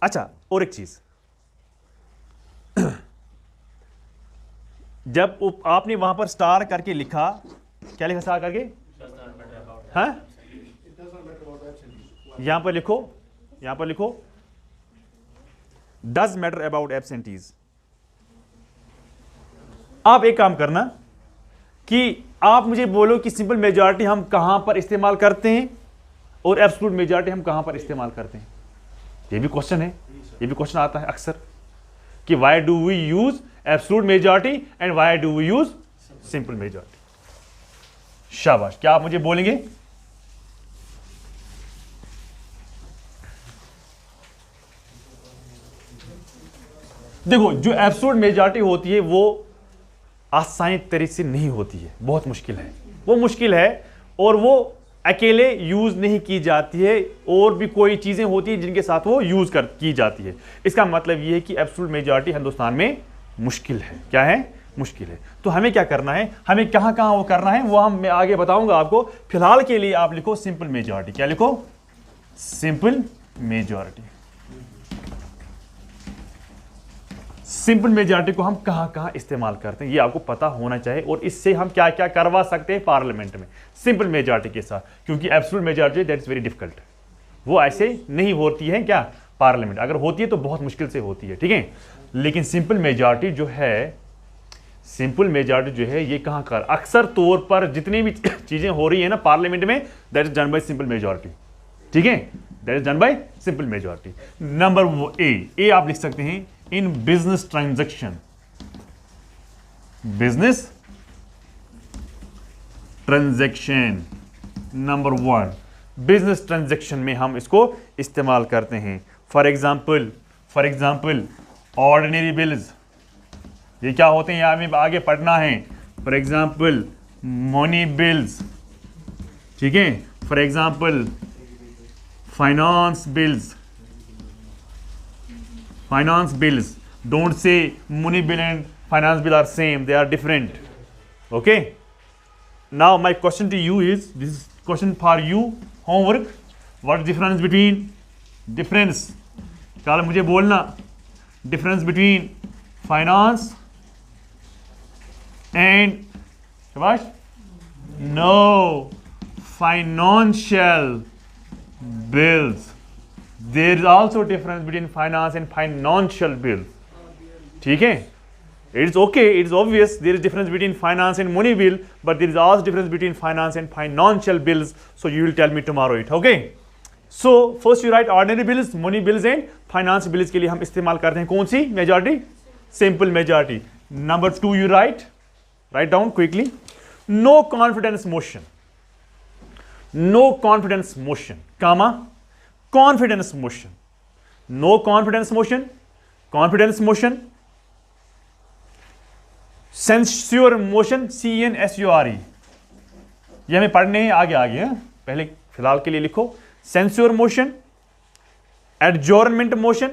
अच्छा, और एक चीज, जब आपने वहां पर स्टार करके लिखा, क्या लिखा स्टार करके? हाँ, यहां पर लिखो, यहां पर लिखो डज मैटर अबाउट एब्सेंटीज। आप एक काम करना कि आप मुझे बोलो कि सिंपल मेजॉरिटी हम कहां पर इस्तेमाल करते हैं और एब्सोल्यूट मेजॉरिटी हम कहां पर इस्तेमाल करते हैं। ये भी क्वेश्चन है, ये भी क्वेश्चन आता है अक्सर कि why do we use absolute majority and why do we use simple majority. शाबाश, क्या आप मुझे बोलेंगे? देखो, जो एब्सोल्यूट मेजॉरिटी होती है वो आसानी तरीके से नहीं होती है, बहुत मुश्किल है, वो मुश्किल है, और वो अकेले यूज नहीं की जाती है, और भी कोई चीजें होती है जिनके साथ वो यूज की जाती है। इसका मतलब ये है कि एब्सोल्यूट मेजॉरिटी हिंदुस्तान में मुश्किल है। क्या है? मुश्किल है। तो हमें क्या करना है, हमें कहां कहां वो करना है वो मैं आगे बताऊंगा आपको। फिलहाल के लिए आप लिखो सिंपल मेजॉरिटी। क्या लिखो? Simple majority. सिंपल मेजॉरिटी को हम कहां कहां इस्तेमाल करते हैं ये आपको पता होना चाहिए, और इससे हम क्या क्या करवा सकते हैं पार्लियामेंट में सिंपल मेजॉरिटी के साथ, क्योंकि absolute majority that is very difficult, वो ऐसे नहीं होती है। क्या पार्लियामेंट अगर होती है तो बहुत मुश्किल से होती है, ठीक है। लेकिन सिंपल मेजॉरिटी जो है, सिंपल मेजॉरिटी जो है ये कहां कर, अक्सर तौर पर जितनी भी चीजें हो रही है ना पार्लियामेंट में, that is done by simple majority, ठीक है, that is done by simple majority. Number A आप लिख सकते हैं in business transaction, business transaction number 1, business transaction में हम इसको इस्तेमाल करते हैं। फॉर एग्जाम्पल ऑर्डिनरी बिल्स, ये क्या होते हैं यहाँ हमें आगे पढ़ना है। फॉर एग्जाम्पल मनी बिल्स, ठीक है, for example finance bills, finance bills. Don't say money bill and finance bill are same, they are different. Okay, now my question to you is, this is question for you, homework. What is difference between, difference कल मुझे बोलना, difference between finance and शाबाश, no, financial bills. There is also difference between finance and financial bill. ठीक है, it is okay, it is obvious there is difference between finance and money bill, but there is also difference between finance and financial bills. So you will tell me tomorrow it. Okay, so first you write ordinary bills, money bills and finance bills के लिए हम इस्तेमाल करते हैं कौन सी majority? Simple majority. Number 2 you write down quickly, no confidence motion, no confidence motion, comma confidence motion, no confidence motion, confidence motion, censure motion, CNSURE, ये हमें पढ़ने हैं आगे है, पहले फिलहाल के लिए लिखो censure motion, adjournment motion,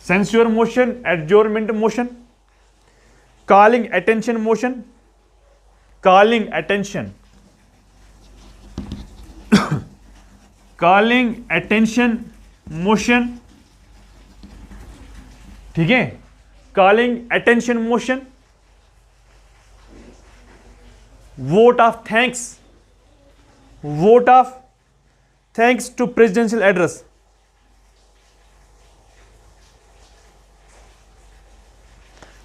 censure motion, adjournment motion, calling attention motion, calling attention, calling attention motion, ठीक है, calling attention motion, vote of thanks to presidential address,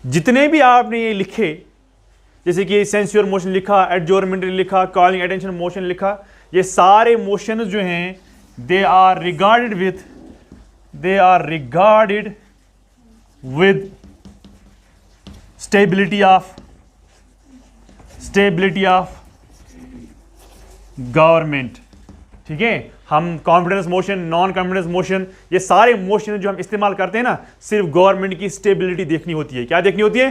जितने भी आपने ये लिखे, जैसे कि सेंस्योर मोशन लिखा, एडजोर्नमेंट लिखा, कॉलिंग अटेंशन मोशन लिखा, ये सारे मोशन जो हैं they are regarded with stability of government, ठीक है। हम confidence motion, non confidence motion, ये सारे मोशन जो हम इस्तेमाल करते हैं ना, सिर्फ गवर्नमेंट की स्टेबिलिटी देखनी होती है। क्या देखनी होती है?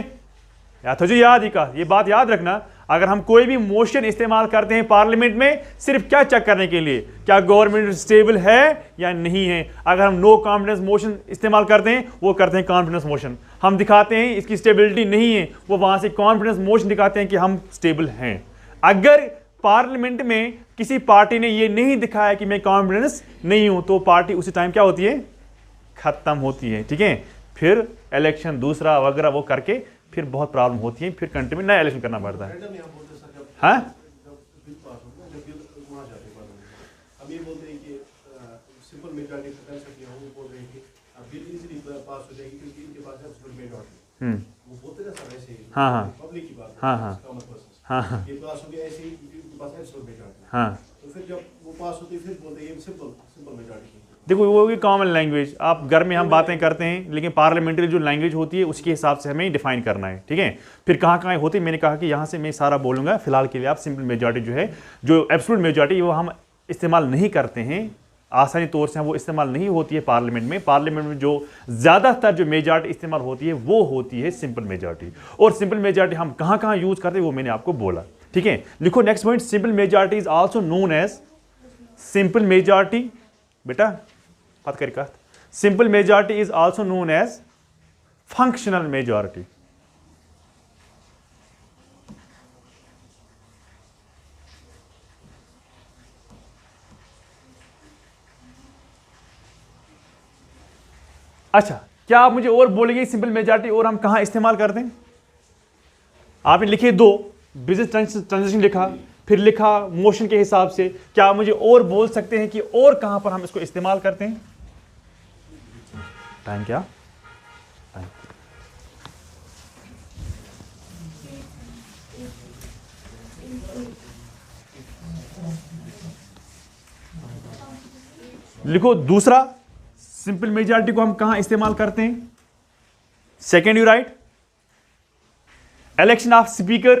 या तो जो याद ही का, ये बात याद रखना, अगर हम कोई भी मोशन इस्तेमाल करते हैं पार्लियामेंट में, सिर्फ क्या चेक करने के लिए, क्या गवर्नमेंट स्टेबल है या नहीं है। अगर हम नो कॉन्फिडेंस मोशन इस्तेमाल करते हैं, वो करते हैं कॉन्फिडेंस मोशन, हम दिखाते हैं इसकी स्टेबिलिटी नहीं है, वो वहां से कॉन्फिडेंस मोशन दिखाते हैं कि हम स्टेबल हैं। अगर पार्लियामेंट में किसी पार्टी ने ये नहीं दिखाया कि मैं कॉन्फिडेंस नहीं हूं, तो पार्टी उसी टाइम क्या होती है, खत्म होती है। ठीक है, फिर इलेक्शन दूसरा वगैरह वो करके फिर बहुत प्रॉब्लम होती है, फिर कंट्री में नया इलेक्शन करना पड़ता है। हाँ, हाँ हाँ हाँ हाँ हाँ हाँ हाँ, तो फिर जब वो पास होती है फिर बोलते हैं ये सिंपल मेजॉरिटी। देखो वो होगी कॉमन लैंग्वेज, आप घर में हम बातें करते हैं, लेकिन पार्लियामेंट्री जो लैंग्वेज होती है उसके हिसाब से हमें डिफाइन करना है। ठीक है, फिर कहाँ कहाँ होती है, मैंने कहा कि यहाँ से मैं सारा बोलूँगा, फिलहाल के लिए आप सिंपल मेजॉरिटी जो है, जो एब्सोल्यूट मेजॉरिटी वो हम इस्तेमाल नहीं करते हैं, आसानी तौर से वो इस्तेमाल नहीं होती है पार्लियामेंट में। पार्लियामेंट में जो ज़्यादातर जो मेजॉरिटी इस्तेमाल होती है वो होती है सिंपल मेजॉरिटी, और सिंपल मेजॉरिटी हम कहाँ कहाँ यूज़ करते हैं वो मैंने आपको बोला। ठीक है, लिखो next point, simple majority is also known as, simple majority बेटा बात करेगा, simple majority is also known as functional majority. अच्छा, क्या आप मुझे और बोलेंगे सिंपल मेजॉरिटी और हम कहां इस्तेमाल करते हैं? आपने लिखे दो, बिजनेस ट्रांजेक्शन लिखा, फिर लिखा मोशन के हिसाब से, क्या आप मुझे और बोल सकते हैं कि और कहां पर हम इसको इस्तेमाल करते हैं? टाइम क्या? टाइम। लिखो दूसरा, सिंपल मेजॉरिटी को हम कहां इस्तेमाल करते हैं? Second you right, election of speaker,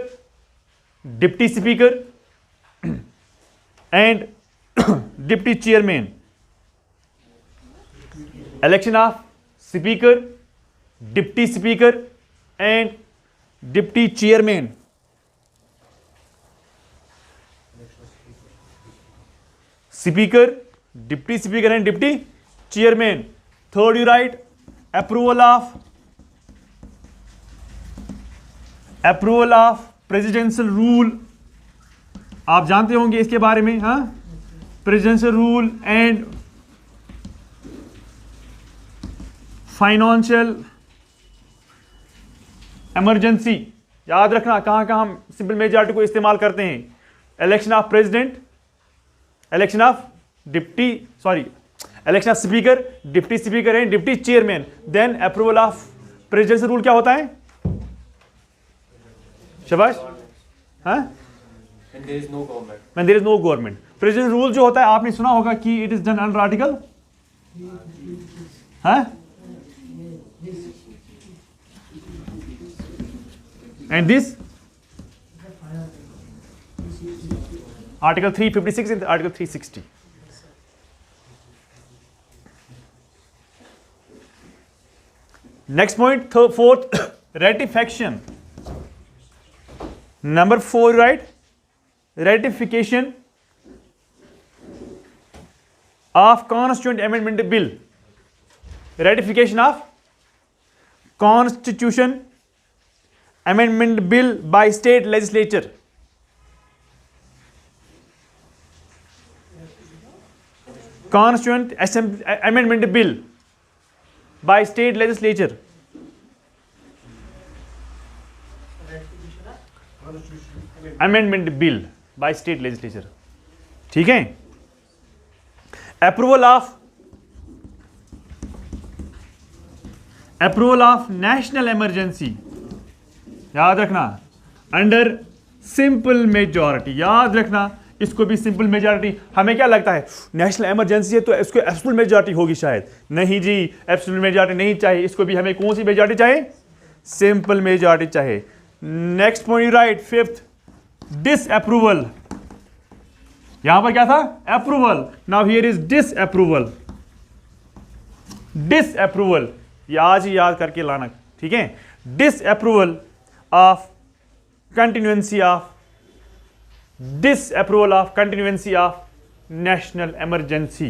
deputy speaker and deputy chairman. Election of speaker, deputy speaker and deputy chairman. Speaker, deputy speaker and deputy chairman. Third you right, approval of presidential rule, आप जानते होंगे इसके बारे में, हाँ, presidential rule and financial emergency. याद रखना कहां कहां हम सिंपल मेजॉरिटी को इस्तेमाल करते हैं। Election of president, election of deputy, sorry, election of speaker, deputy speaker and deputy chairman. Then approval of presidential rule क्या होता है? शाबाश, हाँ, When there is no government. When there is no government. Presidential rule जो होता है आपने सुना होगा कि it is done under article, हाँ, and this article 356 and article 360. Next point, fourth, ratification. Number 4, right? Ratification of Constituent Amendment Bill. Ratification of Constitution Amendment Bill by state legislature. Constituent Amendment Bill by state legislature. Amendment Bill by state legislature. ठीक है? Approval of national emergency. याद रखना, under simple majority. याद रखना, इसको भी simple majority. हमें क्या लगता है नेशनल इमरजेंसी है तो इसको एब्सोल्यूट मेजॉरिटी होगी शायद, नहीं जी, एब्सोल्यूट मेजॉरिटी नहीं चाहिए, इसको भी हमें कौन सी मेजॉरिटी चाहिए? सिंपल मेजॉरिटी चाहिए। Next point you right, fifth, disapproval. यहां पर क्या था? Approval. Now here is disapproval. Disapproval ये आज ही याद करके लाना, ठीक है? Disapproval of continuancy of national emergency.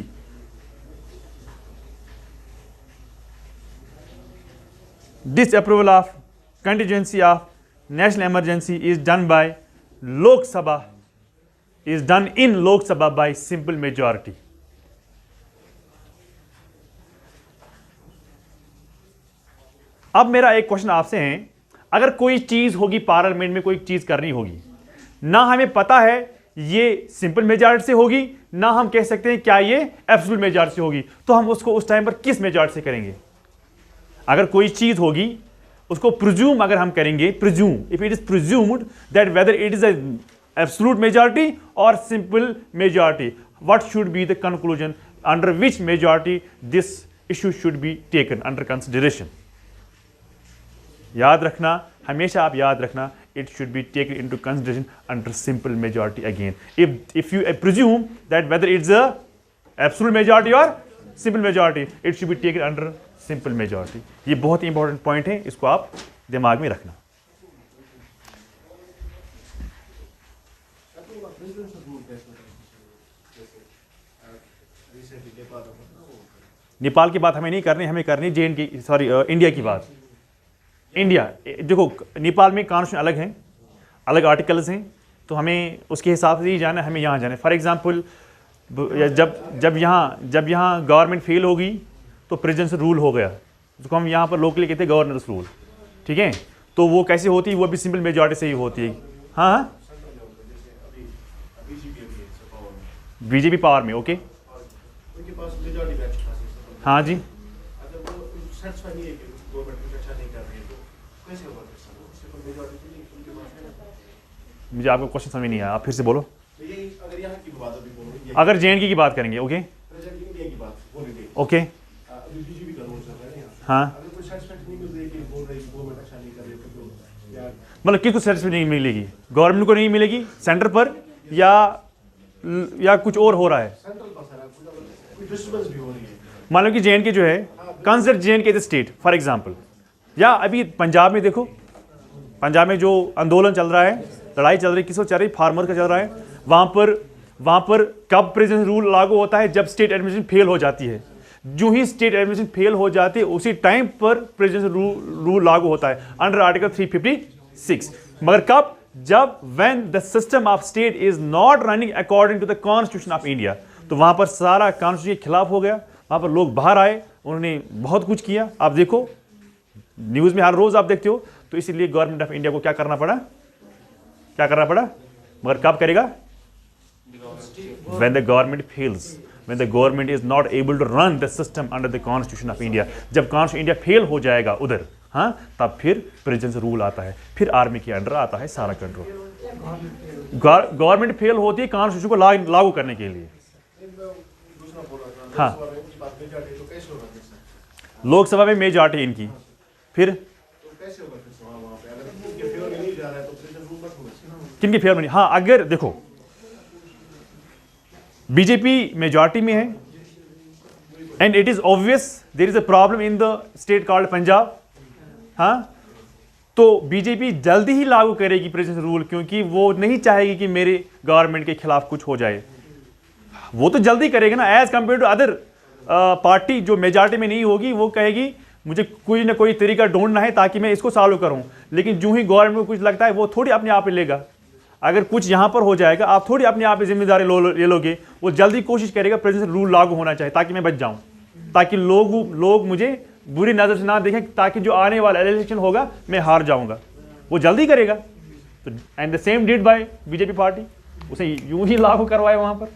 Disapproval of contingency of national emergency is done by Lok Sabha is done in Lok Sabha by simple majority. अब मेरा एक क्वेश्चन आपसे है, अगर कोई चीज होगी पार्लियामेंट में, कोई चीज करनी होगी, ना हमें पता है ये सिंपल मेजॉरिटी से होगी, ना हम कह सकते हैं क्या ये एब्सोल्यूट मेजॉरिटी से होगी, तो हम उसको उस टाइम पर किस मेजॉरिटी से करेंगे? अगर कोई चीज होगी उसको प्रिज्यूम अगर हम करेंगे, presume, if it is presumed that whether it is absolute majority or simple majority, what should be the conclusion, under which majority this issue should be taken under consideration? याद रखना, हमेशा आप याद रखना, it should be taken into consideration under simple majority again. If you presume that whether it's a absolute majority or simple majority, it should be taken under simple majority. ये बहुत ही important point है, इसको आप दिमाग में रखना. नेपाल की बात हमें नहीं करनी, हमें करनी JN की, सॉरी इंडिया की बात. इंडिया देखो, नेपाल में कॉन्स्टिट्यूशन अलग हैं, अलग आर्टिकल्स हैं, तो हमें उसके हिसाब से ही जाना है, हमें यहाँ जाना है. फॉर एग्जांपल जब यहाँ गवर्नमेंट फेल होगी तो प्रेसिडेंशियल रूल हो गया, उसको हम यहाँ पर लोकली कहते हैं गवर्नर्स रूल, ठीक है? तो वो कैसे होती है? वो भी सिंपल मेजॉरिटी से ही होती है. हाँ, बीजेपी पावर में, ओके, उनके पास मेजॉरिटी बैठ चुका है. हाँ जी. अगर वो सेटिस्फाई नहीं है कि गवर्नमेंट कुछ अच्छा नहीं कर रही है, तो कैसे होगा? सिर्फ मेजॉरिटी नहीं उनके पास है ना. मुझे आपका क्वेश्चन समझ नहीं आया, आप फिर से बोलो. यही अगर यहाँ की बात अभी बोलो, अगर JNK की बात करेंगे, ओके प्रेजेंट इंडिया की बात बोल रही थी, ओके, अभी बीजेपी का रोल चल रहा है यहाँ. हाँ, अगर कोई सेटिस्फैक्शन नहीं मिल रही कि बोल रही गवर्नमेंट अच्छा नहीं कर रही, तो यार मतलब किसको सेटिस्फेक्शन नहीं मिलेगी? गवर्नमेंट को नहीं मिलेगी, सेंटर पर, या कुछ और हो रहा है? सेंट्रल पास आ रहा है, कोई डिस्टर्बेंस भी हो रही है. मान लो कि JNK जो है, consider JNK as state for example, या अभी पंजाब में देखो, पंजाब में जो आंदोलन चल रहा है, लड़ाई चल रही है, किसको चल रही है? फार्मर का चल रहा है. वहां पर कब प्रेसिडेंशियल रूल लागू होता है? जब स्टेट एडमिनिस्ट्रेशन फेल हो जाती है. जो ही स्टेट एडमिनिस्ट्रेशन फेल हो जाती है उसी टाइम पर प्रेसिडेंशियल रूल लागू होता है अंडर आर्टिकल 356. मगर कब? जब when the system of state is not running according to the constitution of India. तो वहां पर सारा कॉन्स्टिट्यूशन के खिलाफ हो गया, वहां पर लोग बाहर आए, उन्होंने बहुत कुछ किया. आप देखो न्यूज में हर रोज आप देखते हो. तो इसीलिए गवर्नमेंट ऑफ इंडिया को क्या करना पड़ा? मगर कब करेगा? when the government fails, when the government is not able to run the system under the constitution of India. जब कॉन्स्टिट्यूशन इंडिया फेल हो जाएगा उधर, हाँ, तब फिर प्रेसिडेंशियल रूल आता है, फिर आर्मी के अंडर आता है सारा कंट्रोल. गवर्नमेंट फेल होती है कॉन्स्टिट्यूशन को लागू करने के लिए. दूसरा बोल रहा था, हाँ, मेजॉरिटी तो कैसे होगा फिर से? लोकसभा में मेजॉरिटी इनकी, फिर तो कैसे होगा फिर से वहाँ पे? अगर उनके फेवर में नहीं जा रहा है तो प्रेसिडेंट रूल मत होगा. किन के फेवर में नहीं? हाँ, अगर देखो बीजेपी मेजॉरिटी में है and it is obvious there is a problem in the state called Punjab, हाँ, तो बीजेपी जल्दी ही लागू करेगी प्रेसिडेंशियल रूल, क्योंकि वो नहीं चाहेगी कि मेरे गवर्नमेंट के खिलाफ कुछ हो जाए. वो तो जल्दी करेगा ना, as compare to other party जो मेजॉरिटी में नहीं होगी. वो कहेगी मुझे कोई ना कोई तरीका ढूंढना है ताकि मैं इसको सॉल्व करूं. लेकिन जो ही गवर्नमेंट को कुछ लगता है वो थोड़ी अपने आप ही लेगा. अगर कुछ यहाँ पर हो जाएगा, आप थोड़ी अपने आप ही जिम्मेदारी ले लोगे. वो जल्दी कोशिश करेगा प्रेसिडेंशियल रूल लागू होना चाहिए ताकि मैं बच जाऊं, ताकि लोग मुझे बुरी नजर से ना देखें, ताकि जो आने वाला इलेक्शन होगा मैं हार जाऊंगा. वो जल्दी करेगा. तो and the same did by BJP party, उसे यूं ही लागू करवाए वहां पर.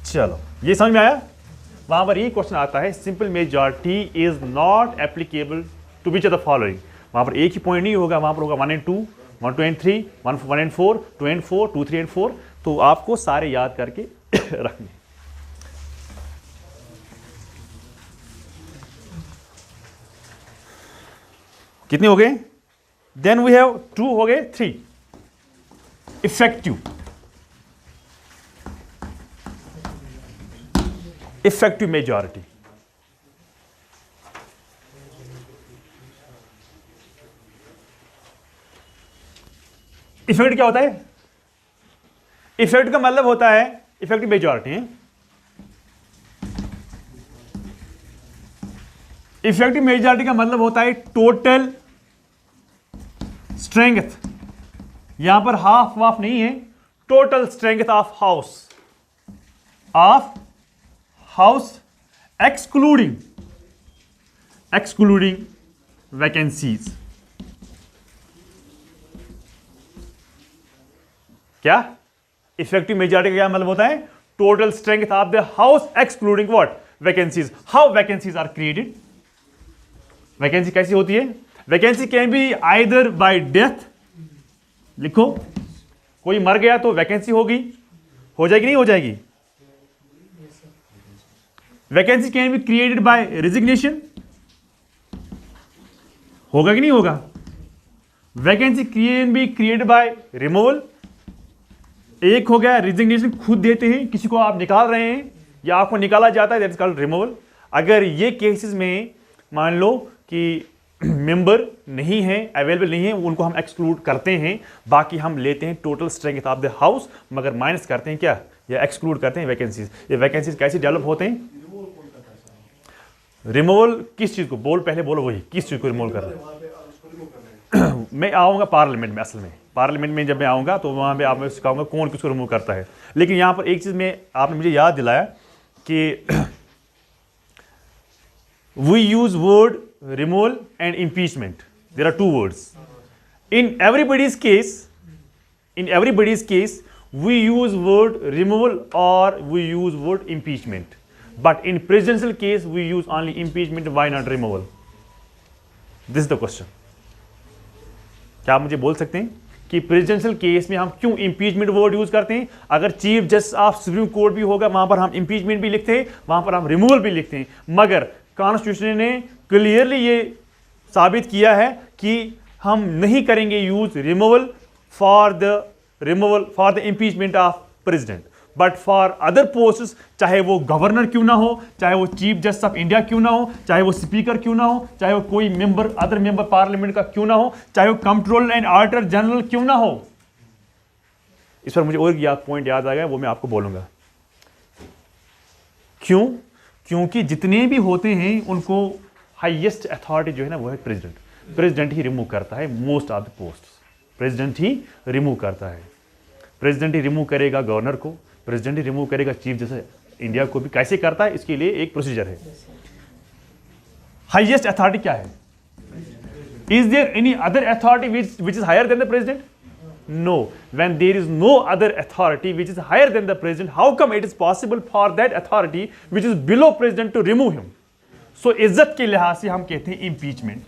चलो, ये समझ में आया? वहां पर ये क्वेश्चन आता है, simple majority is not applicable to which of the following. वहां पर एक ही पॉइंट नहीं होगा, वहां पर होगा 1 and 2, 1, 2 and 3, 1 and 4, 2 and 4, 2, 3 and 4. तो आपको सारे याद करके रखने. कितने हो गए? देन वी हैव 2 हो गए, 3 इफेक्टिव. Effective majority. इफेक्ट क्या होता है? इफेक्ट का मतलब होता है इफेक्टिव मेजॉरिटी. इफेक्टिव मेजॉरिटी का मतलब होता है टोटल स्ट्रेंथ. यहां पर हाफ वाफ नहीं है, total strength of house excluding vacancies. क्या इफेक्टिव मेजॉरिटी का क्या मतलब होता है? Total strength of the house excluding what? Vacancies. How vacancies are created? Vacancy कैसी होती है? Vacancy can be either by death, लिखो, कोई मर गया तो वैकेंसी होगी, हो जाएगी नहीं हो जाएगी? Vacancy can be created by resignation, होगा कि नहीं होगा? Vacancy can be created by removal. एक हो गया रिजिग्नेशन, खुद देते हैं, किसी को आप निकाल रहे हैं या आपको निकाला जाता है, दैट इज कॉल्ड रिमूवल. अगर ये केसेस में मान लो कि मेंबर नहीं है, अवेलेबल नहीं है, उनको हम एक्सक्लूड करते हैं. बाकी हम लेते हैं total strength of the house, मगर माइनस करते हैं क्या, या एक्सक्लूड करते हैं वैकेंसीज. ये वैकेंसीज कैसे डेवलप होते हैं? रिमूवल किस चीज को? पहले बोलो वही, किस चीज को रिमूवल कर रहे हैं? मैं आऊंगा पार्लियामेंट में, असल में पार्लियामेंट में जब मैं आऊंगा तो वहां पे आप मैं सिखाऊंगा कौन किसको रिमूव करता है. लेकिन यहां पर एक चीज में आपने मुझे याद दिलाया कि we use word removal and impeachment. There are two words. In everybody's case we use word removal or we use word impeachment. But in presidential case, we use only impeachment. Why not removal? This is the question. क्या आप मुझे बोल सकते हैं कि presidential case में हम क्यों impeachment वर्ड यूज करते हैं? अगर chief justice of supreme court भी होगा, वहां पर हम impeachment भी लिखते हैं, वहां पर हम रिमूवल भी लिखते हैं. मगर कॉन्स्टिट्यूशन ने क्लियरली ये साबित किया है कि हम नहीं करेंगे use removal for the impeachment of president. But for other posts, चाहे वो गवर्नर क्यों ना हो, चाहे वो चीफ जस्टिस ऑफ इंडिया क्यों ना हो, चाहे वो स्पीकर क्यों ना हो, चाहे वो कोई मेंबर अदर मेंबर पार्लियामेंट का क्यों ना हो, चाहे वो कंट्रोलर एंड ऑडिटर जनरल क्यों ना हो. इस पर मुझे और पॉइंट याद आ गया, वो मैं आपको बोलूंगा. क्यों? क्योंकि जितने भी होते हैं उनको हाईएस्ट अथॉरिटी जो है ना वो है प्रेसिडेंट. प्रेसिडेंट ही रिमूव करता है most of the post. President he remove करता है. प्रेसिडेंट ही रिमूव करेगा गवर्नर को, प्रेसिडेंट ही रिमूव करेगा चीफ जस्टिस इंडिया को भी. कैसे करता है, इसके लिए एक प्रोसीजर है. हाईएस्ट अथॉरिटी क्या है? Is there any other authority which is higher than the president? No. When there is no other authority which is higher than the president, how come it is possible for that authority which is below president to remove him? So इज्जत के लिहाज से हम कहते हैं impeachment.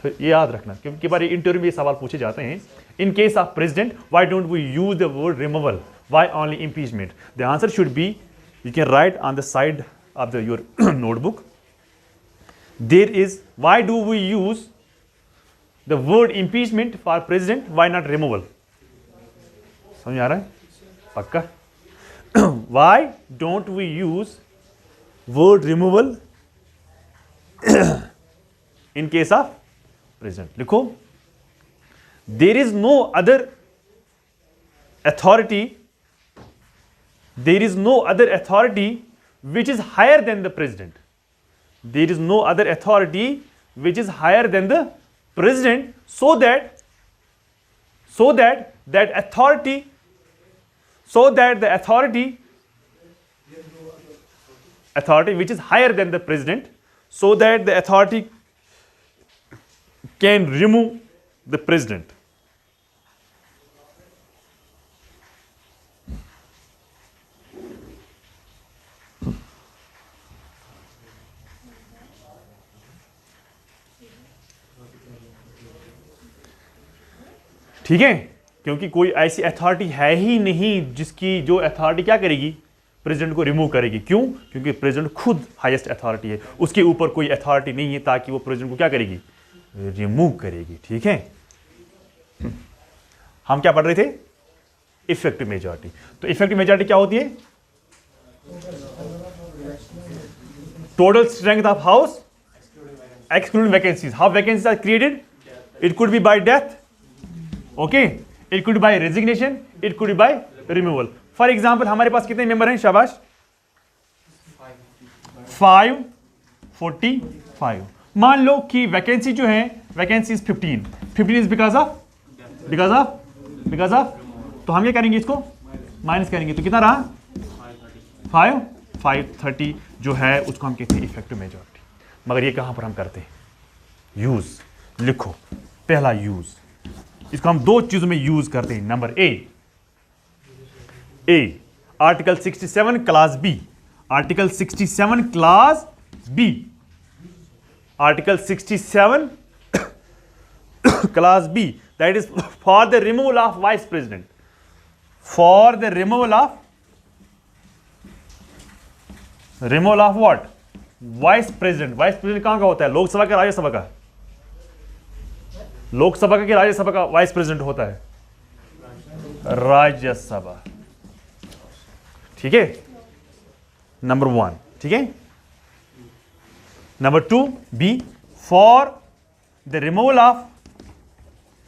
तो ये याद रखना, क्योंकि बार इंटरव्यू में ये सवाल पूछे जाते हैं. In case of president, why don't we use the word removal? Why only impeachment? The answer should be, you can write on the side of your notebook. There is, why do we use the word impeachment for president? Why not removal? समझ आ रहा है? पक्का? Why don't we use word removal in case of president? लिखो. There is no other authority which is higher than the president. There is no other authority which is higher than the president, so that the authority which is higher than the president, so that the authority can remove the president. ठीक है? क्योंकि कोई ऐसी authority है ही नहीं जिसकी जो authority क्या करेगी, प्रेसिडेंट को रिमूव करेगी. क्यों? क्योंकि प्रेसिडेंट खुद हाईएस्ट अथॉरिटी है, उसके ऊपर कोई अथॉरिटी नहीं है ताकि वो प्रेसिडेंट को क्या करेगी, रिमूव करेगी. ठीक है? हम क्या पढ़ रहे थे? Effective majority. तो इफेक्टिव मेजॉरिटी क्या होती है? Total strength of house excluding vacancies. How vacancies are created? It could be by death, okay, it could be by resignation, it could be by removal. For example हमारे पास कितने member हैं? शाबाश, 545. मान लो कि वैकेंसी जो है, vacancy is 15 is because of तो हम क्या करेंगे, इसको माइनस करेंगे, तो कितना रहा 530 जो है उसको हम कहते हैं इफेक्टिव मेजॉरिटी। मगर ये कहां पर हम करते हैं यूज, लिखो पहला यूज, इसको हम दो चीजों में यूज करते हैं। Number A article 67 class B, article 67 class B, article 67 class B, that is for the removal of vice president, for the removal of what, vice president। vice president कहां का होता है, लोकसभा का, राज्यसभा का, लोकसभा का कि राज्यसभा का वाइस प्रेसिडेंट होता है, राज्यसभा, ठीक है, नंबर 1, ठीक है। Number 2 B, for the removal of,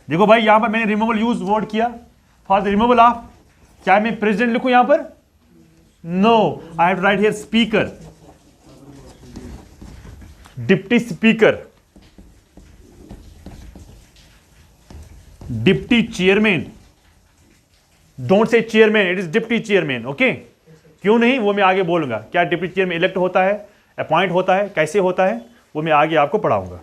देखो भाई यहां पर मैंने रिमूवल यूज वर्ड किया, फॉर द रिमूवल ऑफ, क्या मैं प्रेसिडेंट लिखूं यहां पर, no, I have to write here speaker, deputy speaker, deputy chairman, don't say chairman, it is deputy chairman, okay. क्यों नहीं, वो मैं आगे बोलूंगा, क्या डिप्टी चेयरमैन इलेक्ट होता है, अपॉइंट होता है, कैसे होता है, वो मैं आगे आपको पढ़ाऊंगा।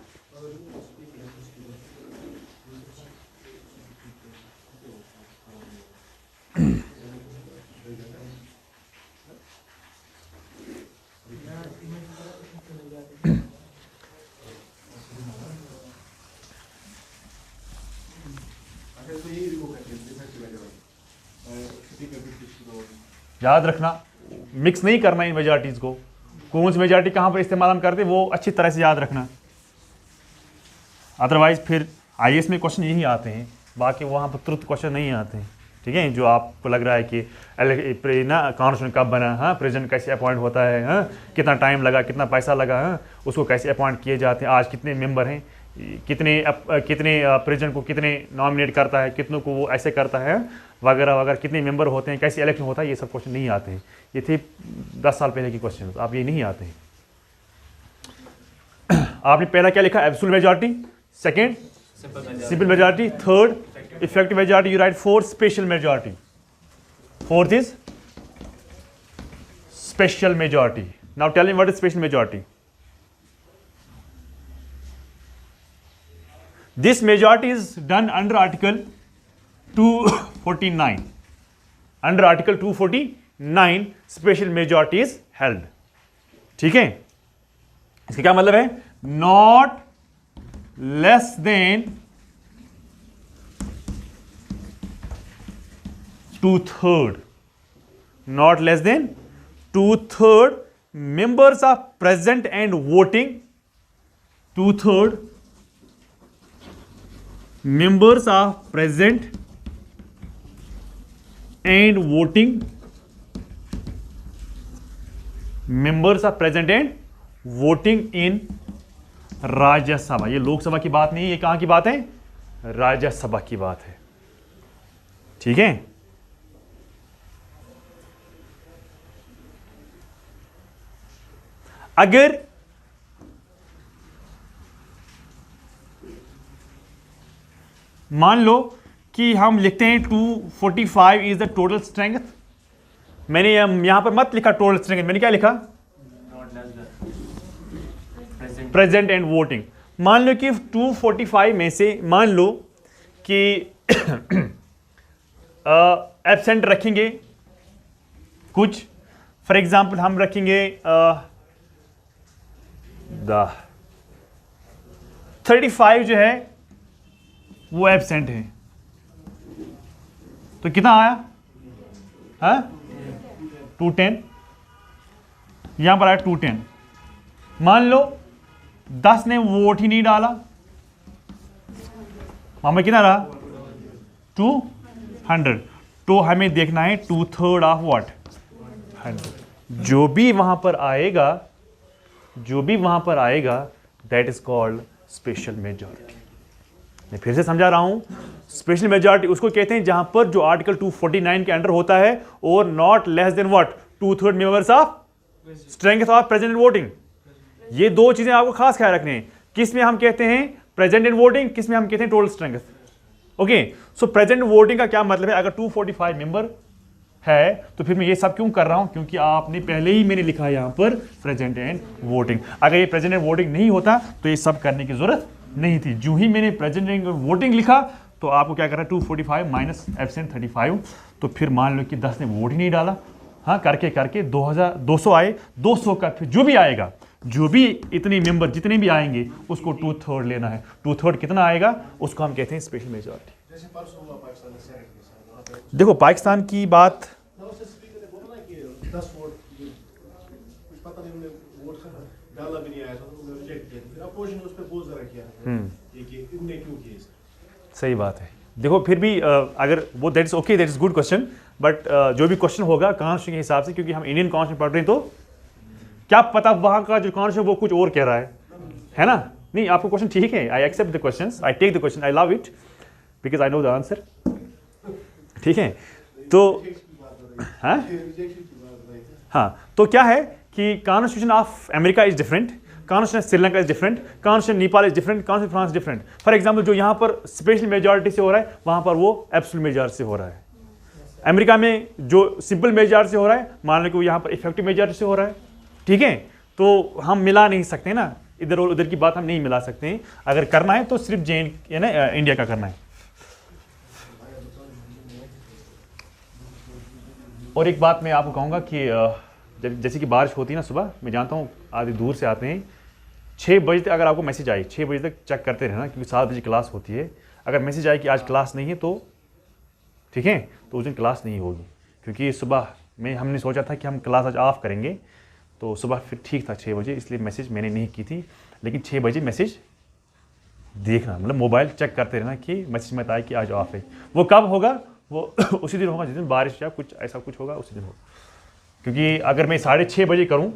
याद रखना, मिक्स नहीं करना इन मेजॉरिटीज को, कौन सी मेजॉरिटी कहां पर इस्तेमाल हम करते हैं वो अच्छी तरह से याद रखना, अदरवाइज फिर आईएएस में क्वेश्चन यही आते हैं, बाकी वहां पर तुरंत क्वेश्चन नहीं आते हैं, ठीक है। जो आपको लग रहा है कि ना कॉन्स्टिट्यूशन कब बना, हाँ, प्रेसिडेंट कैसे अपॉइंट होता है, हाँ, कितना टाइम लगा, कितना पैसा लगा, हाँ, उसको कैसे अपॉइंट किए जाते हैं, आज कितने मेंबर हैं, कितने प्रेसिडेंट को कितने नॉमिनेट करता है, कितनों को वो ऐसे करता है वगैरह वगैरह, कितने मेंबर होते हैं, कैसे इलेक्शन होता है, ये सब क्वेश्चन नहीं आते हैं। ये थे 10 साल पहले के क्वेश्चन, अब ये नहीं आते हैं। आपने पहला क्या लिखा, absolute majority, second simple majority, third effective majority, you write fourth special majority, fourth is special majority. Now tell me what is special majority. This majority is done under Article 249. Under Article 249, special majority is held. ठीक है, इसका क्या मतलब है, not less than 2/3, not less than 2/3 members are present and voting, 2/3 members are present and voting, members are present and voting in Rajya Sabha. ये लोकसभा की बात नहीं, ये कहां की बात है, राज्यसभा की बात है, ठीक है। अगर मान लो कि हम लिखते हैं 245 इज द टोटल स्ट्रेंथ, मैंने यहां पर मत लिखा टोटल स्ट्रेंथ, मैंने क्या लिखा, प्रेजेंट एंड वोटिंग। मान लो कि 245 में से मान लो कि एब्सेंट रखेंगे कुछ, फॉर एग्जांपल हम रखेंगे 35 जो है वो एब्सेंट है, तो कितना आया, हाँ 210, यहां पर आया 210। मान लो 10 ने वोट ही नहीं डाला, वहां में कितना रहा 200, तो हमें देखना है 2/3 ऑफ व्हाट 100। जो भी वहां पर आएगा that is called special majority. मैं फिर से समझा रहा हूं, स्पेशल मेजॉरिटी उसको कहते हैं जहां पर जो आर्टिकल 249 के अंडर होता है, और not less than what 2/3 members of strength of present voting. ये दो चीजें आपको खास ख्याल रखने हैं, किस में हम कहते हैं प्रेजेंट एंड वोटिंग, किस में हम कहते हैं टोटल स्ट्रेंथ। ओके, सो प्रेजेंट वोटिंग का क्या मतलब है? अगर 245 मेंबर है तो फिर मैं ये सब क्यों कर रहा हूं? क्योंकि आपने पहले ही मैंने लिखा है यहां पर प्रेजेंट एंड वोटिंग। अगर ये प्रेजेंट एंड वोटिंग नहीं होता तो ये सब करने की जरूरत नहीं थी। जो ही मैंने प्रेजेंट एंड वोटिंग लिखा तो आपको क्या करना है, 245 माइनस एब्सेंट 35। तो फिर मान लो कि 10 ने वोट ही नहीं डाला, हाँ, करके करके 200 आए। 200 का फिर जो भी आएगा, जो भी इतने मेंबर जितने भी आएंगे उसको 2/3 लेना है। 2/3 कितना आएगा उसको हम कहते हैं स्पेशल मेजॉरिटी। जैसे परसों हुआ पाकिस्तान में सेनेट के साथ, वहाँ पे देखो पाकिस्तान की बात, उससे स्पीकर ने बोला ना कि 10 वोट, कुछ पता नहीं उन्होंने वोट डाला भी नहीं आया था, तो उन्होंने रिजेक्ट किया। फिर अपोजिशन ने उस पर बोझ जरा किया कि इनने क्यों किया। सही बात है। देखो फिर भी अगर वो that is okay, that is good question, but जो भी क्वेश्चन होगा कॉन्स्टिट्यूशन के हिसाब से, क्योंकि हम इंडियन कॉन्स्टिट्यूशन पढ़ रहे हैं तो क्या पता वहां का जो कॉन्स्टिट्यूशन वो कुछ और कह रहा है ना? नहीं, आपको क्वेश्चन ठीक है, I accept the questions, I take the question, I love it because I know the answer. ठीक है, तो हाँ, तो क्या है कि constitution of America is different, constitution Sri Lanka is different, constitution Nepal is different, constitution France different. For example जो यहाँ पर स्पेशल मेजॉरिटी से हो रहा है वहाँ पर वो एब्सोल्यूट मेजॉरिटी से हो रहा है। अमेरिका में जो सिंपल मेजॉरिटी से हो रहा है, मान लो कि वो यहाँ पर इफेक्टिव मेजॉरिटी से हो रहा है। ठीक है, तो हम मिला नहीं सकते ना, इधर और उधर की बात हम नहीं मिला सकते हैं। अगर करना है तो सिर्फ इंडिया का करना है। और एक बात मैं आपको कहूँगा कि जब जैसे कि बारिश होती है ना सुबह, मैं जानता हूँ आधे दूर से आते हैं, 6 बजे तक अगर आपको मैसेज आए, 6 बजे तक चेक करते रहना, क्योंकि 7 बजे क्लास होती है। अगर मैसेज आए कि आज क्लास नहीं है तो ठीक है, तो उस दिन क्लास नहीं होगी, क्योंकि सुबह में हमने सोचा था कि हम क्लास आज ऑफ करेंगे, तो सुबह फिर ठीक था 6 बजे, इसलिए मैसेज मैंने नहीं की थी। लेकिन 6 बजे मैसेज देखना, मतलब मोबाइल चेक करते रहना कि मैसेज मत आए कि आज ऑफ है। वो कब होगा? वो उसी दिन होगा जिस दिन बारिश या कुछ ऐसा कुछ होगा, उसी दिन होगा। क्योंकि अगर मैं 6:30 बजे करूं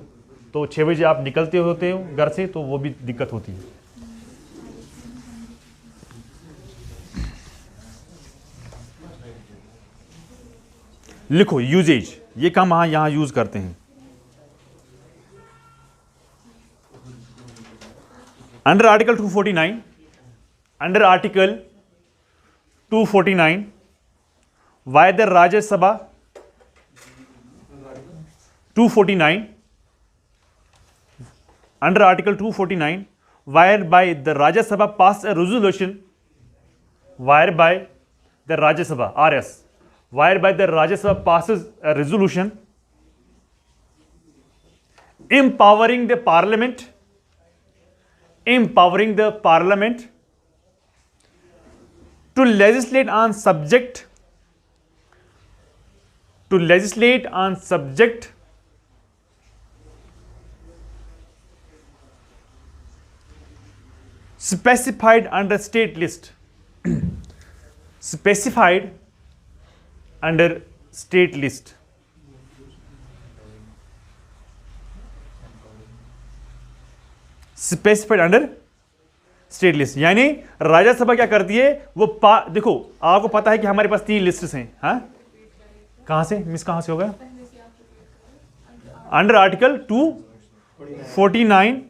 तो 6 बजे आप निकलते होते हो घर से, तो वो भी दिक्कत होती है। लिखो यूजेज, ये काम हम यहां यूज करते हैं। Under article 249, under article 249 why the Rajya Sabha 249 under article 249 whereby the Rajya Sabha passed a resolution, whereby the Rajya Sabha RS, whereby the Rajya Sabha passes a resolution empowering the parliament to legislate on subject specified under state list specified under state list। Specified under state list, यानी राज्यसभा क्या करती है वो देखो आपको पता है कि हमारे पास 3 लिस्ट्स हैं। हाँ, कहां से मिस, कहां से होगा? Under article 249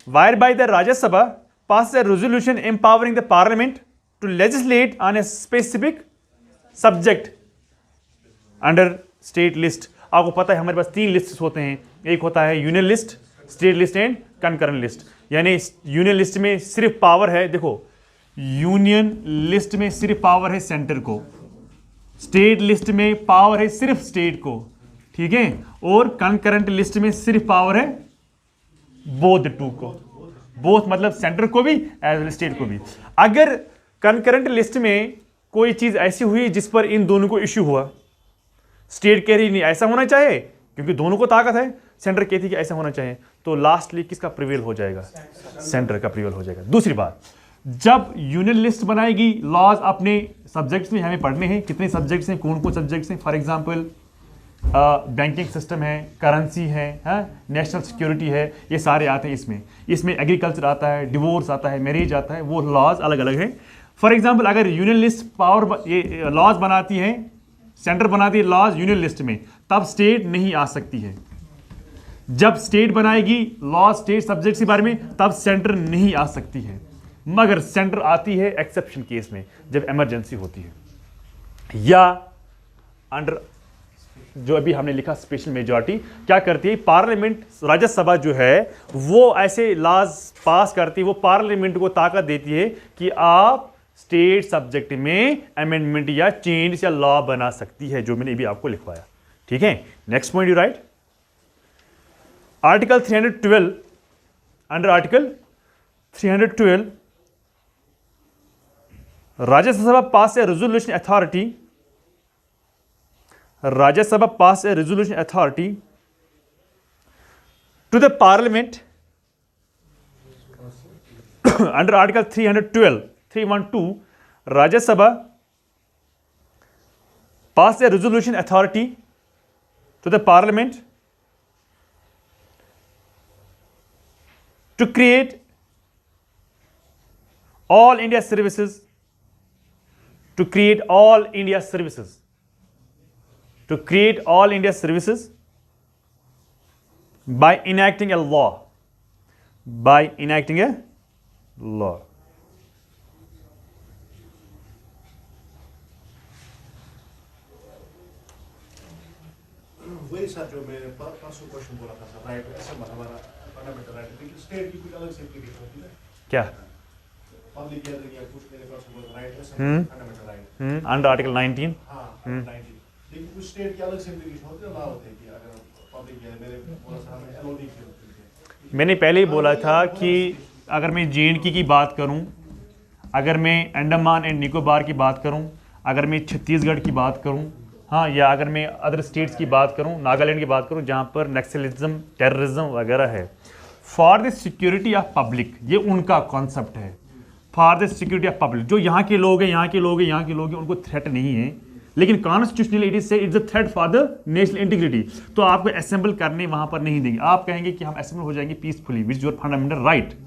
wire by the Rajya Sabha pass a resolution empowering the parliament to legislate on a specific subject under state list। आपको पता है हमारे पास 3 लिस्ट होते हैं, एक होता है union list, state list and concurrent list. यानी यूनियन लिस्ट में सिर्फ पावर है, देखो यूनियन लिस्ट में सिर्फ पावर है सेंटर को, स्टेट लिस्ट में पावर है सिर्फ स्टेट को, ठीक है, और कंकरेंट लिस्ट में सिर्फ पावर है बोथ टू को, बोथ मतलब सेंटर को भी एज वेल स्टेट को भी। अगर कंकरेंट लिस्ट में कोई चीज ऐसी हुई जिस पर इन दोनों को इश्यू हुआ, स्टेट कह रही नहीं ऐसा होना चाहिए क्योंकि दोनों को ताकत है, सेंटर कहती कि ऐसा होना चाहिए, तो लास्टली किसका प्रिवेल हो जाएगा? सेंटर का प्रिवेल हो जाएगा। दूसरी बात, जब यूनियन लिस्ट बनाएगी लॉज अपने सब्जेक्ट्स में हमें पढ़ने हैं, कितने सब्जेक्ट्स हैं, कौन कौन सब्जेक्ट्स हैं, फॉर एग्जांपल बैंकिंग सिस्टम है, करेंसी है, नेशनल सिक्योरिटी है, ये सारे आते हैं इसमें। इसमें एग्रीकल्चर आता है, डिवोर्स आता है, मैरिज आता है, वो लॉज अलग अलग हैं। फॉर एग्जांपल अगर यूनियन लिस्ट पावर ये लॉज बनाती है, सेंटर बनाती है लॉज यूनियन लिस्ट में, तब स्टेट नहीं आ सकती है। जब स्टेट बनाएगी लॉ स्टेट सब्जेक्ट्स के बारे में, तब सेंटर नहीं आ सकती है। मगर सेंटर आती है एक्सेप्शन केस में, जब इमरजेंसी होती है, या अंडर जो अभी हमने लिखा स्पेशल मेजॉरिटी क्या करती है, पार्लियामेंट राज्यसभा जो है वो ऐसे लॉज पास करती है, वो पार्लियामेंट को ताकत देती है कि आप स्टेट सब्जेक्ट में अमेंडमेंट या चेंज या लॉ बना सकती है, जो मैंने अभी आपको लिखवाया। ठीक है, next point you write, article 312, under article 312 Rajya Sabha pass a resolution authority, Rajya Sabha pass a resolution authority to the parliament under article 312 Rajya Sabha pass a resolution authority to the parliament to create all India services, to create all India services, to create all India services by enacting a law, by enacting a law. वही sir जो मैंने परसों question बोला था sir, right ऐसे हमारा fundamental right है, state की कुछ अलग से एप्लीकेशन होती है क्या पब्लिक गैदरिंग या कुछ मैंने परसों बोला राइट है फंडामेंटल राइट अंडर आर्टिकल 19। हाँ 19, लेकिन कुछ स्टेट की अलग से एप्लीकेशन होती है, ला होते हैं कि अगर पब्लिक गैदरिंग मैंने बोला सर हमें एलओडी की होती है। मैंने पहले ही बोला था कि अगर मैं JNK की बात करूं, अगर मैं अंडमान एंड निकोबार की बात करूं, अगर मैं छत्तीसगढ़ की बात करूं, हाँ, या अगर मैं अदर स्टेट्स की बात करूं, नागालैंड की बात करूं, जहां पर नक्सलिज्म टेररिज्म वगैरह है, for the security of public, ये उनका कॉन्सेप्ट है, for the security of public, जो यहाँ के लोग हैं, यहाँ के लोग हैं, यहाँ के लोग हैं, उनको थ्रेट नहीं है, लेकिन कॉन्स्टिट्यूशनली इट इज से it's a threat for the national integrity, तो आपको असेंबल करने वहाँ पर नहीं देंगे। आप कहेंगे कि हम असेंबल हो जाएंगे peacefully, which your fundamental right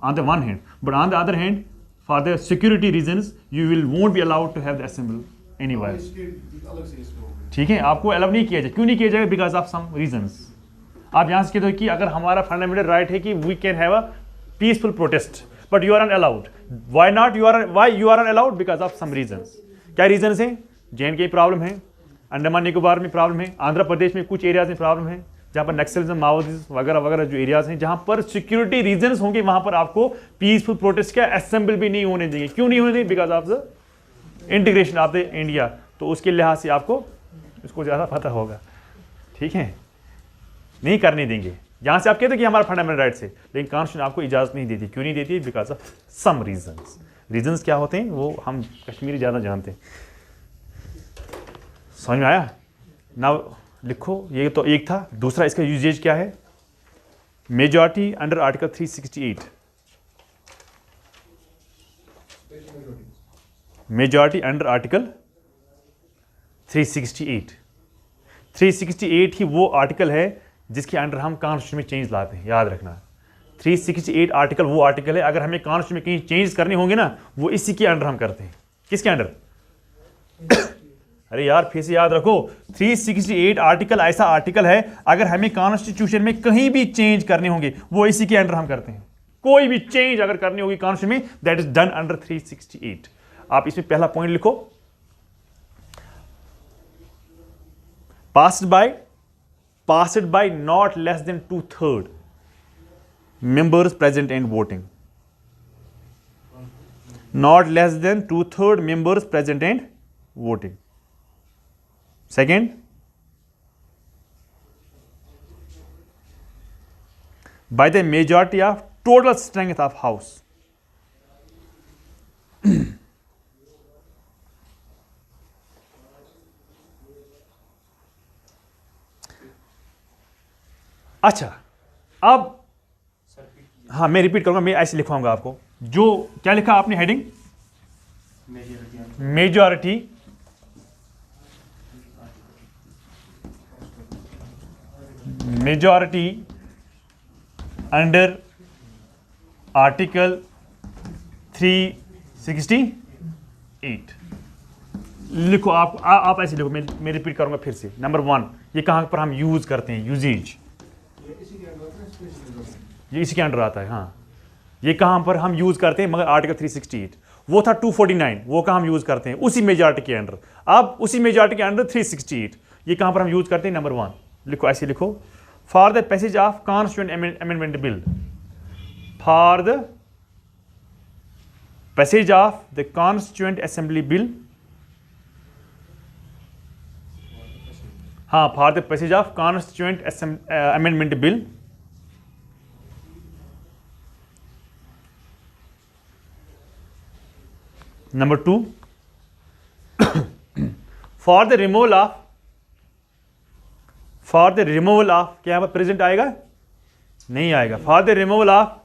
on the one hand, but on the other hand for the security reasons you will won't be allowed to have the assemble anywhere. अलग से इसमें होगी, ठीक है, आपको अलाउ नहीं किया जाए, क्यों नहीं किया जाएगा, बिकॉज ऑफ सम रीजंस। आप यहाँ से कहते हो कि अगर हमारा फंडामेंटल राइट है कि we can have a peaceful protest, but you are unallowed, why not, why you are unallowed, because of some reasons. क्या रीजंस हैं? JNK प्रॉब्लम है, अंडमान निकोबार में प्रॉब्लम है, आंध्र प्रदेश में कुछ एरियाज में प्रॉब्लम है, जहाँ पर नक्सलिज्म माओवादिज्म वगैरह वगैरह जो एरियाज हैं, जहाँ पर सिक्योरिटी रीजंस होंगे, वहाँ पर आपको पीसफुल प्रोटेस्ट का असेंबल भी नहीं होने देंगे। क्यों नहीं होने देंगे? Because of the integration of the India. तो उसके लिहाज से आपको इसको ज़्यादा पता होगा, ठीक है, नहीं करने देंगे। यहाँ से आप कहते हैं कि हमारा फंडामेंटल राइट्स है, लेकिन कॉन्स्टिट्यूशन आपको इजाज़त नहीं देती। क्यों नहीं देती? Because of some reasons. Reasons क्या होते हैं वो हम कश्मीरी ज़्यादा जानते हैं। समझ में आया? ना लिखो, ये तो एक था। दूसरा इसका यूजेज क्या है? Majority under article 368, majority under article 368। 368 ही वो आर्टिकल है जिसके अंडर हम कॉन्स्टिट्यूशन में चेंज लाते हैं, याद रखना। 368 आर्टिकल वो आर्टिकल है, अगर हमें कॉन्स्टिट्यूशन में कहीं चेंज करने होंगे ना, वो इसी के अंडर हम करते हैं। किसके अंडर? अरे यार फिर से याद रखो, 368 आर्टिकल ऐसा आर्टिकल है, अगर हमें कॉन्स्टिट्यूशन में कहीं भी चेंज करने होंगे वो इसी के अंडर हम करते हैं। कोई भी चेंज अगर करनी होगी कॉन्स्टिट्यूशन में, दैट इज डन अंडर 368। आप इसमें पहला पॉइंट लिखो, passed by not less than 2/3 members present and voting. Not less than 2/3 members present and voting. Second, by the majority of total strength of house. अच्छा, अब हाँ मैं repeat करूंगा, मैं ऐसे लिखवाऊंगा आपको। जो क्या लिखा आपने हेडिंग? मेजॉरिटी अंडर आर्टिकल 368 लिखो। आप ऐसे लिखो, मैं रिपीट करूंगा फिर से। नंबर 1, ये कहां पर हम यूज करते हैं, यूजेज, ये इसी के अंडर आता है। हाँ, ये कहाँ पर हम यूज़ करते हैं, मगर आर्टिकल 368 वो था 249, वो कहाँ हम यूज़ करते हैं उसी मेजॉरिटी के अंडर। अब उसी मेजॉरिटी के अंडर 368 ये कहाँ पर हम यूज़ करते हैं, नंबर 1 लिखो, ऐसे लिखो, for the passage of constituent amendment bill, for the passage of the constituent assembly bill, हाँ, for the passage of constituent amendment bill, number 2 for the removal of, क्या यहाँ पर प्रेजेंट आएगा, नहीं आएगा, फॉर द रिमूवल ऑफ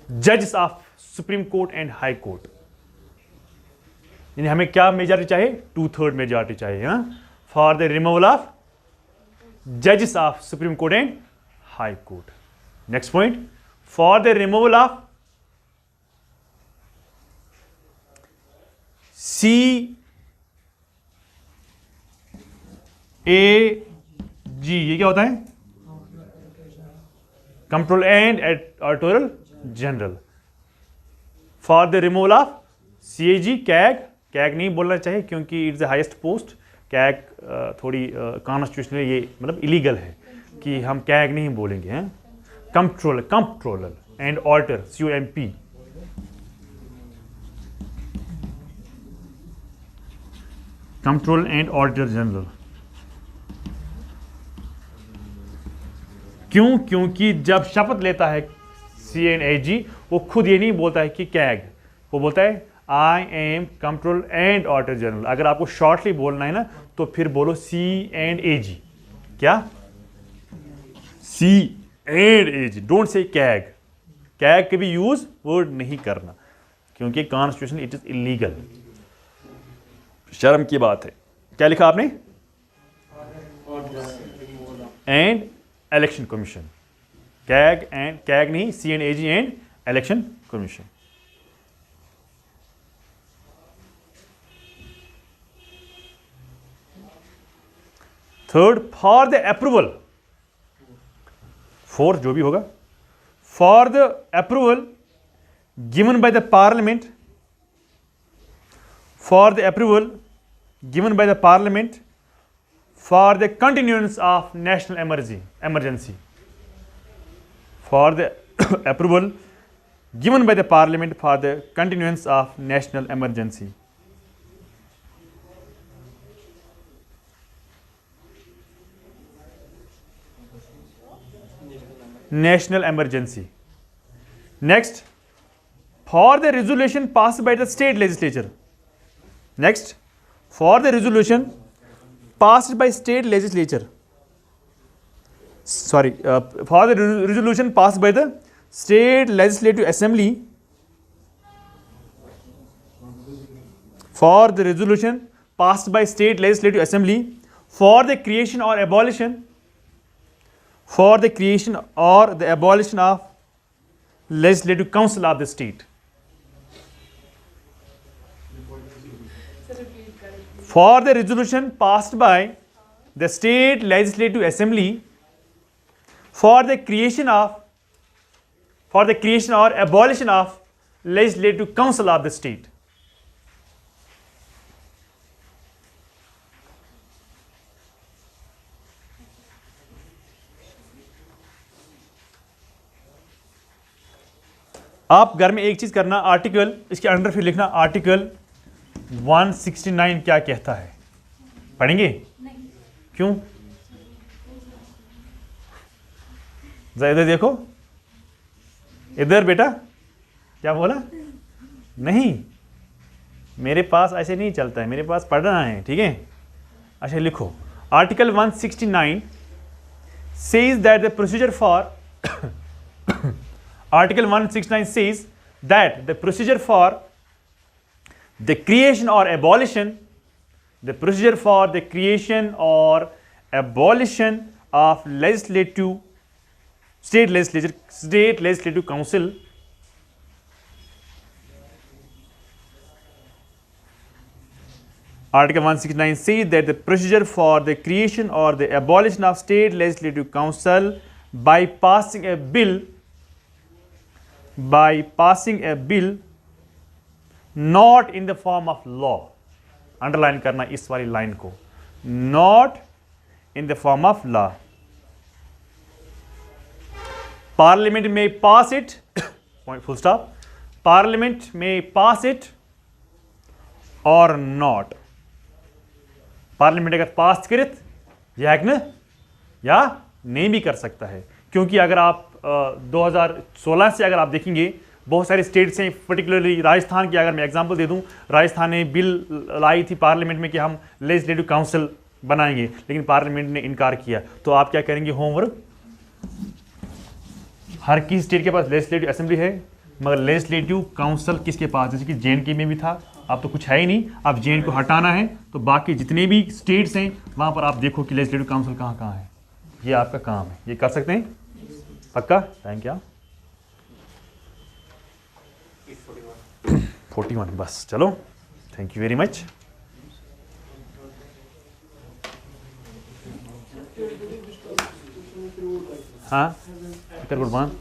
जजेस of supreme court and high court, यानी हमें क्या मेजॉरिटी चाहिए, 2/3 मेजॉरिटी चाहिए, हाँ, फॉर द रिमूवल ऑफ जजेस of supreme court and high court. Next point, for the removal of CAG, ये क्या होता है, control and editorial general, for the removal of CAG, CAG नहीं बोलना चाहिए क्योंकि it's the highest post, CAG थोड़ी कॉन्स्टिट्यूशनल ये मतलब इलीगल है कि हम कैग नहीं बोलेंगे, हैं, controller and auditor COMP, control and auditor general. क्यों, क्योंकि जब शपथ लेता है CAG वो खुद ये नहीं बोलता है कि कैग, वो बोलता है I am control and auditor general. अगर आपको शॉर्टली बोलना है ना तो फिर बोलो CAG, क्या, CAG, डोंट से कैग के भी यूज वर्ड नहीं करना क्योंकि कॉन्स्टिट्यूशन इट इज इलीगल, शर्म की बात है। क्या लिखा आपने, एंड इलेक्शन कमीशन, कैग नहीं, CAG and election commission. Third, for the approval, fourth जो भी होगा, for the approval given by the parliament, for the approval given by the parliament for the continuance of national emergency, for the approval given by the parliament for the continuance of national emergency, national emergency. Next, for the resolution passed by the state legislature. Next, for the resolution passed by state legislature, for the resolution passed by the state legislative assembly, for the resolution passed by state legislative assembly for the creation or abolition, for the creation or the abolition of legislative council of the state, for the resolution passed by the state legislative assembly for the creation or abolition of legislative council of the state. आप घर में एक चीज करना, article इसके under फिर लिखना article 169 क्या कहता है, पढ़ेंगे नहीं। क्यों, जरा इधर देखो, इधर बेटा, क्या बोला, नहीं, मेरे पास ऐसे नहीं चलता है, मेरे पास पढ़ना है, ठीक है। अच्छा लिखो, article 169 says that the procedure for Article 169 says that the procedure for the creation or abolition of state legislative council Article 169 says that the procedure for the creation or the abolition of state legislative council by passing a bill not in the form of law, underline करना इस वाली line को, not in the form of law. Parliament may pass it, point full stop. Parliament may pass it or not. Parliament अगर पास करे यह है ना, या नहीं भी कर सकता है, क्योंकि अगर आप 2016 से अगर आप देखेंगे बहुत सारे स्टेट्स हैं, पर्टिकुलरली राजस्थान की अगर मैं एग्जांपल दे दूं, राजस्थान ने बिल लाई थी पार्लियामेंट में कि हम लेजिस्लेटिव काउंसिल बनाएंगे, लेकिन पार्लियामेंट ने इनकार किया। तो आप क्या करेंगे, होमवर्क, हर किसी स्टेट के पास लेजिस्लेटिव असेंबली है, मगर लेजिस्लेटिव काउंसिल किसके पास, जैसे कि जे.एंड.के में भी था, अब तो कुछ है ही नहीं, अब जे.एंड.के को हटाना है तो बाकी जितने भी स्टेट्स हैं वहाँ पर आप देखो कि लेजिस्लेटिव काउंसिल कहाँ कहाँ है। ये आपका काम है, ये कर सकते हैं पक्का। Thank you. 41 बस, चलो, थैंक यू वेरी मच। हाँ, गुड वन।